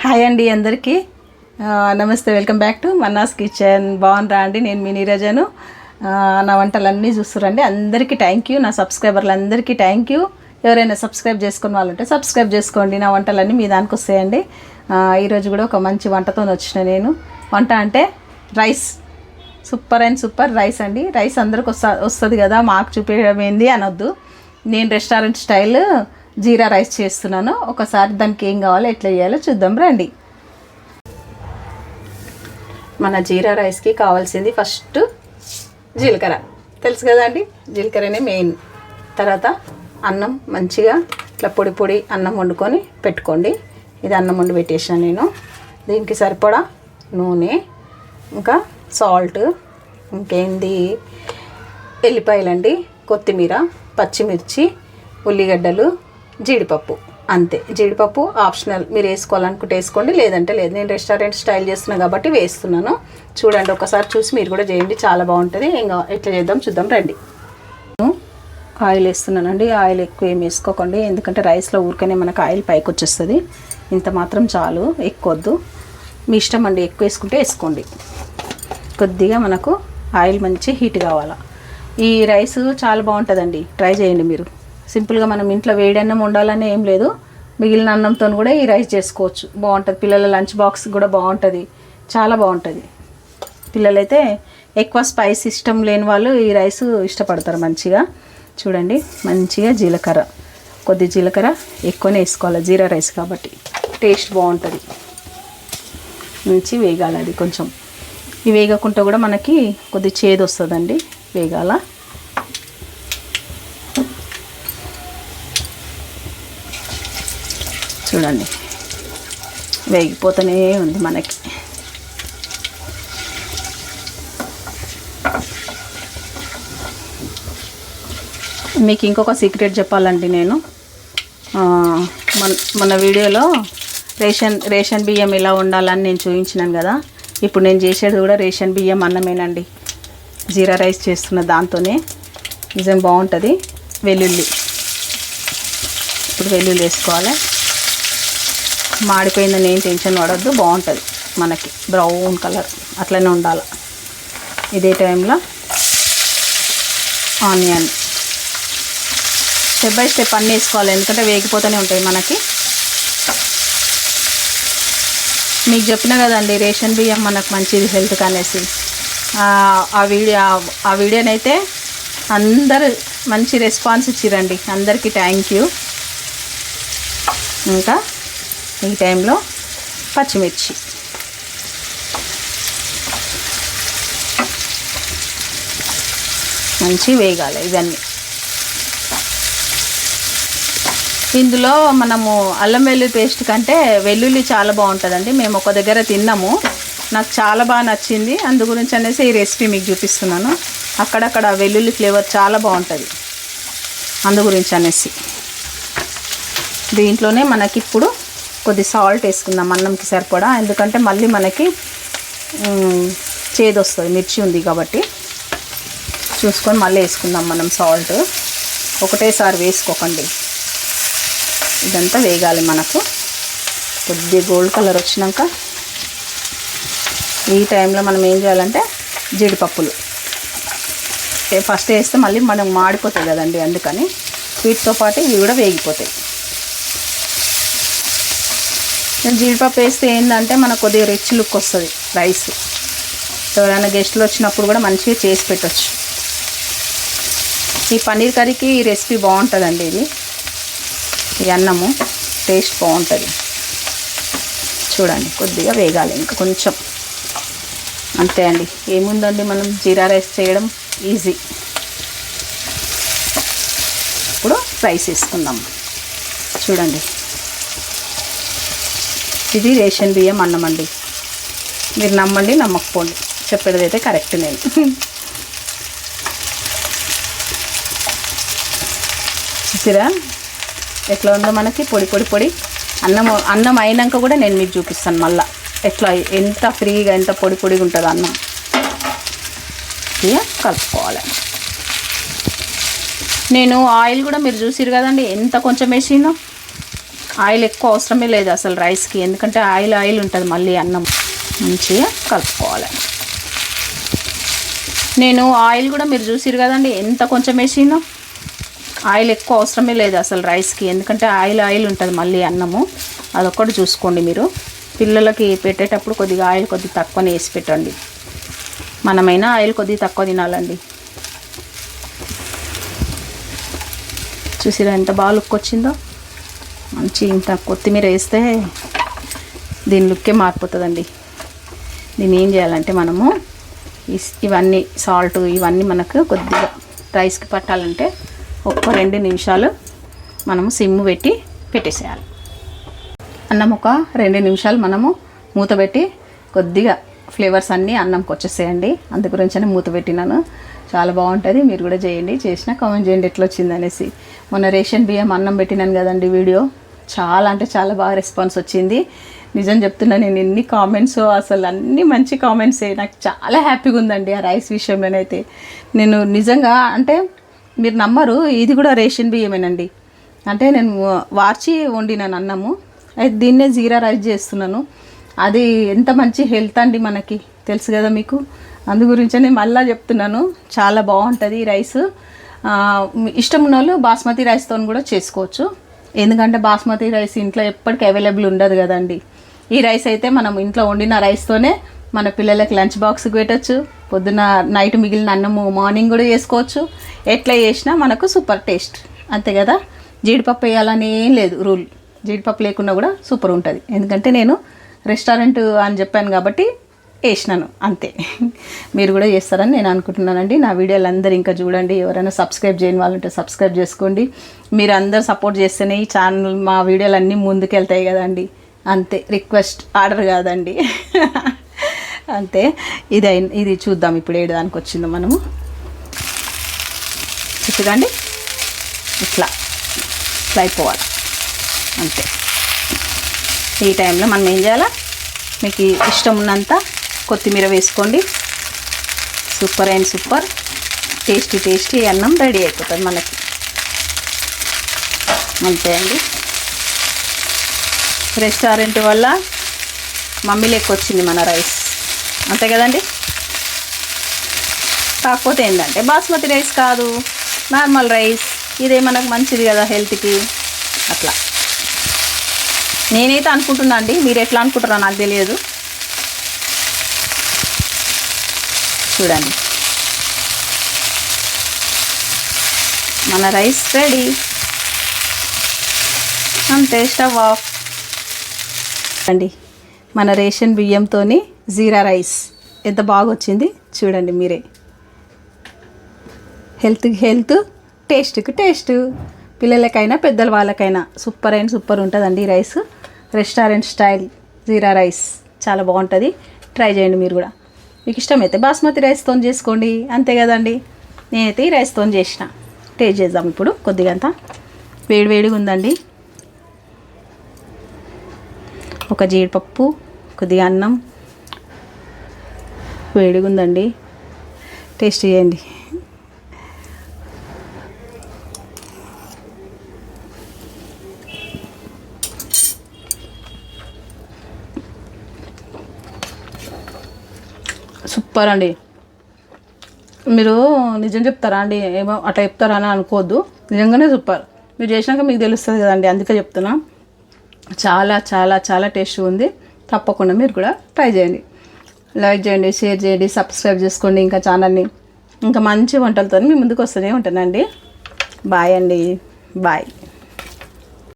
Hi అండి అందరికీ నమస్తే. Welcome back to Manna's kitchen. బాగున్నారా అండి? నేను మీ నీరజను. నా వంటలన్నీ చూస్తురండి. అందరికీ థ్యాంక్ యూ. నా సబ్స్క్రైబర్లందరికీ థ్యాంక్ యూ. ఎవరైనా సబ్స్క్రైబ్ చేసుకున్న వాళ్ళు ఉంటే సబ్స్క్రైబ్ చేసుకోండి. నా వంటలన్నీ మీ దానికి వస్తాయండి. ఈరోజు కూడా ఒక మంచి వంటతో వచ్చిన నేను. వంట అంటే rice, super and super rice అండి. రైస్ అందరికి వస్తుంది కదా, మాకు చూపించడం ఏంది అనొద్దు. నేను రెస్టారెంట్ స్టైల్ జీరా రైస్ చేస్తున్నాను. ఒకసారి దానికి ఏం కావాలో ఎట్లా చేయాలో చూద్దాం రండి. మన జీరా రైస్కి కావాల్సింది ఫస్ట్ జీలకర్ర, తెలుసు కదండి, జీలకర్రనే మెయిన్. తర్వాత అన్నం మంచిగా ఇట్లా పొడి పొడి అన్నం వండుకొని పెట్టుకోండి. ఇది అన్నం వండి పెట్టేసాను నేను. దీనికి సరిపడా నూనె, ఇంకా సాల్ట్, ఇంకేంది ఎల్లిపాయలండి, కొత్తిమీర, పచ్చిమిర్చి, ఉల్లిగడ్డలు, జీడిపప్పు. అంతే. జీడిపప్పు ఆప్షనల్, మీరు వేసుకోవాలనుకుంటే వేసుకోండి, లేదంటే లేదు. నేను రెస్టారెంట్ స్టైల్ చేస్తున్నాను కాబట్టి వేస్తున్నాను. చూడండి, ఒకసారి చూసి మీరు కూడా చేయండి, చాలా బాగుంటుంది. ఇంకా ఎట్లా చేద్దాం చూద్దాం రండి. ఆయిల్ వేస్తున్నానండి. ఆయిల్ ఎక్కువ ఏమి వేసుకోకండి, ఎందుకంటే రైస్లో ఊరికనే మనకు ఆయిల్ పైకి వచ్చేస్తుంది. ఇంత మాత్రం చాలు, ఎక్కువ వద్దు. మీ ఇష్టం అండి, ఎక్కువ వేసుకుంటే వేసుకోండి. కొద్దిగా మనకు ఆయిల్ మంచి హీట్ కావాలా. ఈ రైస్ చాలా బాగుంటుందండి, ట్రై చేయండి మీరు. సింపుల్గా మనం ఇంట్లో వేడి అన్నం వండాలని ఏం లేదు, మిగిలిన అన్నంతో కూడా ఈ రైస్ చేసుకోవచ్చు. బాగుంటుంది, పిల్లల లంచ్ బాక్స్ కూడా బాగుంటుంది, చాలా బాగుంటుంది. పిల్లలైతే ఎక్కువ స్పైస్ ఇష్టం లేని వాళ్ళు ఈ రైస్ ఇష్టపడతారు మంచిగా. చూడండి, మంచిగా జీలకర్ర, కొద్ది జీలకర్ర ఎక్కువనే వేసుకోవాలి, జీరా రైస్ కాబట్టి టేస్ట్ బాగుంటుంది. మంచి వేగాలి అది కొంచెం. ఈ వేగకుంటే కూడా మనకి కొద్ది చేదు వస్తుందండి, వేగాల. చూడండి, వేగిపోతూనే ఉంది మనకి. మీకు ఇంకొక సీక్రెట్ చెప్పాలండి. నేను మన వీడియోలో రేషన్ బియ్యం ఎలా ఉండాలని నేను చూపించినాను కదా. ఇప్పుడు నేను చేసేది కూడా రేషన్ బియ్యం అన్నమేనండి. జీరా రైస్ చేస్తున్న దాంతోనే నిజం బాగుంటుంది. వెల్లుల్లి, ఇప్పుడు వెల్లుల్లి వేసుకోవాలి. మాడిపోయిందని ఏం టెన్షన్ పడొద్దు, బాగుంటుంది మనకి. బ్రౌన్ కలర్ అట్లనే ఉండాలి. ఇదే టైంలో ఆనియన్ స్టెప్ బై స్టెప్ అన్నీ వేసుకోవాలి, ఎందుకంటే వేగిపోతూనే ఉంటాయి మనకి. మీకు చెప్పినా కదండి, రేషన్ బియ్యం మనకు మంచిది హెల్త్కి అనేసి. ఆ వీడియోనైతే అందరు మంచి రెస్పాన్స్ ఇచ్చిరండి, అందరికీ థ్యాంక్ యూ. ఇంకా ఈ టైంలో పచ్చిమిర్చి, మంచి వేగాలి ఇవన్నీ. ఇందులో మనము అల్లం వెల్లుల్లి పేస్ట్ కంటే వెల్లుల్లి చాలా బాగుంటుందండి. మేము ఒక దగ్గర తిన్నాము, నాకు చాలా బాగా నచ్చింది. అందు గురించి అనేసి ఈ రెసిపీ మీకు చూపిస్తున్నాను. అక్కడక్కడ వెల్లుల్లి ఫ్లేవర్ చాలా బాగుంటుంది, అందు గురించి అనేసి. దీంట్లోనే మనకి ఇప్పుడు కొద్ది సాల్ట్ వేసుకుందాం అన్నంకి సరిపడా, ఎందుకంటే మళ్ళీ మనకి చేదు వస్తుంది, మిర్చి ఉంది కాబట్టి. చూసుకొని మళ్ళీ వేసుకుందాం మనం సాల్ట్. ఒకటేసారి వేసుకోకండి, ఇదంతా వేగాలి మనకు. కొద్దిగా గోల్డ్ కలర్ వచ్చినాక ఈ టైంలో మనం ఏం చేయాలంటే జీడిపప్పులు ఫస్ట్ వేస్తే మళ్ళీ మనం మాడిపోతాయి కదండి, అందుకని వీటితో పాటు ఇవి కూడా వేగిపోతాయి. జీడిపప్పు వేస్తే ఏంటంటే మనకు కొద్దిగా రిచ్ లుక్ వస్తుంది రైస్. ఎవరైనా గెస్టులు వచ్చినప్పుడు కూడా మంచిగా చేసి పెట్టచ్చు. ఈ పన్నీర్ కర్రీకి ఈ రెసిపీ బాగుంటుందండి. ఈ అన్నము టేస్ట్ బాగుంటుంది. చూడండి, కొద్దిగా వేగాలి ఇంకా కొంచెం, అంతే అండి. ఏముందండి, మనం జీరా రైస్ చేయడం ఈజీ. ఇప్పుడు రైస్ వేసుకుందాం. చూడండి, ఇది రేషన్ బియ్యం అన్నం అండి. మీరు నమ్మండి నమ్మకపోండి, చెప్పేది అయితే కరెక్ట్. నేను చూసిరా ఎట్లా ఉందో మనకి పొడి పొడి పొడి అన్నం అయినాక కూడా నేను మీకు చూపిస్తాను మళ్ళీ ఎట్లా, ఎంత ఫ్రీగా ఎంత పొడి పొడిగా ఉంటుంది అన్నం. ఇక కలుపుకోవాలి. నేను ఆయిల్ కూడా మీరు చూసిరు కదండి, ఎంత కొంచెం వేసినో. ఆయిల్ ఎక్కువ అవసరమే లేదు అసలు రైస్కి, ఎందుకంటే ఆయిల్ ఉంటుంది మళ్ళీ అన్నం. మంచిగా కలుపుకోవాలి. నేను ఆయిల్ కూడా మీరు చూసిరు కదండి ఎంత కొంచెం వేసినో. ఆయిల్ ఎక్కువ అవసరమే లేదు అసలు రైస్కి, ఎందుకంటే ఆయిల్ ఉంటుంది మళ్ళీ అన్నము. అదొక్కటి చూసుకోండి మీరు. పిల్లలకి పెట్టేటప్పుడు కొద్దిగా ఆయిల్ కొద్దిగా తక్కువనే వేసి పెట్టండి. మనమైనా ఆయిల్ కొద్దిగా తక్కువ తినాలండి. చూసిరా ఎంత బాగా లుక్ వచ్చిందో. మంచి ఇంత కొత్తిమీర వేస్తే దీని లుక్కే మారిపోతుందండి. దీన్ని ఏం చేయాలంటే మనము ఇవన్నీ సాల్ట్ ఇవన్నీ మనకు కొద్దిగా రైస్కి పట్టాలంటే ఒక్క 2 నిమిషాలు మనము సిమ్ పెట్టి పెట్టేసేయాలి. అన్నం ఒక 2 నిమిషాలు మనము మూత పెట్టి కొద్దిగా ఫ్లేవర్స్ అన్నీ అన్నంకి వచ్చేసేయండి. అందు గురించనే మూత పెట్టినాను. చాలా బాగుంటుంది. మీరు కూడా చేయండి. చేసినా కామెంట్ చేయండి ఎట్లా వచ్చింది అనేసి. మొన్న రేషన్ బియ్యం అన్నం పెట్టినాను కదండి వీడియో, చాలా అంటే చాలా బాగా రెస్పాన్స్ వచ్చింది. నిజం చెప్తున్నా, నేను ఎన్ని కామెంట్స్ అసలు అన్ని మంచి కామెంట్సే. నాకు చాలా హ్యాపీగా ఉందండి ఆ రైస్ విషయంలోనైతే. నేను నిజంగా అంటే మీరు నమ్మరు, ఇది కూడా రేషన్ బియ్యమేనండి. అంటే నేను వార్చి వండినాను అన్నము, అయితే దీన్నే జీరా రైస్ చేస్తున్నాను. అది ఎంత మంచి హెల్త్ అండి మనకి, తెలుసు కదా మీకు. అందు గురించే నేను మళ్ళీ చెప్తున్నాను, చాలా బాగుంటుంది ఈ రైస్. ఇష్టం ఉన్న వాళ్ళు బాస్మతి రైస్తో కూడా చేసుకోవచ్చు, ఎందుకంటే బాస్మతి రైస్ ఇంట్లో ఎప్పటికీ అవైలబుల్ ఉండదు కదండి. ఈ రైస్ అయితే మనం ఇంట్లో వండిన రైస్తోనే మన పిల్లలకి లంచ్ బాక్స్కి పెట్టచ్చు, పొద్దున నైట్ మిగిలిన అన్నము మార్నింగ్ కూడా చేసుకోవచ్చు. ఎట్లా చేసినా మనకు సూపర్ టేస్ట్, అంతే కదా. జీడిపప్పు వేయాలని ఏం లేదు రూల్, జీడిపప్పు లేకున్నా కూడా సూపర్ ఉంటుంది. ఎందుకంటే నేను రెస్టారెంట్ అని చెప్పాను కాబట్టి వేసినాను అంతే. మీరు కూడా చేస్తారని నేను అనుకుంటున్నానండి. నా వీడియోలు అందరూ ఇంకా చూడండి. ఎవరైనా సబ్స్క్రైబ్ చేయని వాళ్ళు ఉంటే సబ్స్క్రైబ్ చేసుకోండి. మీరు అందరు సపోర్ట్ చేస్తేనే ఈ ఛానల్ మా వీడియోలు అన్నీ ముందుకు వెళ్తాయి కదండి. అంతే, రిక్వెస్ట్, ఆర్డర్ కాదండి. అంతే. ఇది చూద్దాం ఇప్పుడు ఏడానికి వచ్చిందో మనము. చూడండి ఇట్లా అయిపోవాలి అంతే. ఈ టైంలో మనం ఏం చేయాలా, మీకు ఇష్టం ఉన్నంత కొత్తిమీర వేసుకోండి. సూపర్ అండ్ సూపర్ టేస్టీ అన్నం రెడీ అయిపోతుంది మనకి. అంతే అండి. రెస్టారెంట్ వల్ల మమ్మీ లెక్క వచ్చింది మన రైస్, అంతే కదండి. కాకపోతే ఏంటంటే బాస్మతి రైస్ కాదు, నార్మల్ రైస్. ఇదే మనకు మంచిది కదా హెల్త్కి. అట్లా నేనైతే అనుకుంటున్నా అండి, మీరు ఎట్లా అనుకుంటారో నాకు తెలియదు. చూడండి మన రైస్ రెడీ అంతే. స్టవ్ ఆఫ్ అండి. మన రేషన్ బియ్యంతో జీరా రైస్ ఎంత బాగా వచ్చింది చూడండి మీరే. హెల్త్కి హెల్త్, టేస్ట్కి టేస్ట్, పిల్లలకైనా పెద్దల వాళ్ళకైనా సూపర్ అండ్ సూపర్ ఉంటుందండి ఈ రైస్. రెస్టారెంట్ స్టైల్ జీరా రైస్ చాలా బాగుంటుంది. ట్రై చేయండి మీరు కూడా. మీకు ఇష్టమైతే బాస్మతి రైస్తో చేసుకోండి, అంతే కదండి. నేనైతే ఈ రైస్తో చేసిన. టేస్ట్ చేద్దాం ఇప్పుడు. కొద్దిగా అంతా వేడివేడిగా ఉందండి. ఒక జీడిపప్పు, కొద్దిగా అన్నం, వేడిగా ఉందండి. టేస్ట్ చేయండి. సూపర్ అండి. మీరు నిజం చెప్తారా అండి, ఏమో అట్లా చెప్తారా అని అనుకోవద్దు, నిజంగానే సూపర్. మీరు చేసినాక మీకు తెలుస్తుంది కదండి, అందుకే చెప్తున్నా. చాలా చాలా చాలా టేస్ట్గా ఉంది. తప్పకుండా మీరు కూడా ట్రై చేయండి. లైక్ చేయండి, షేర్ చేయండి, సబ్స్క్రైబ్ చేసుకోండి. ఇంకా ఛానల్ని ఇంకా మంచి వంటలతో మీ ముందుకు వస్తూనే ఉంటానండి. బాయ్ అండి, బాయ్.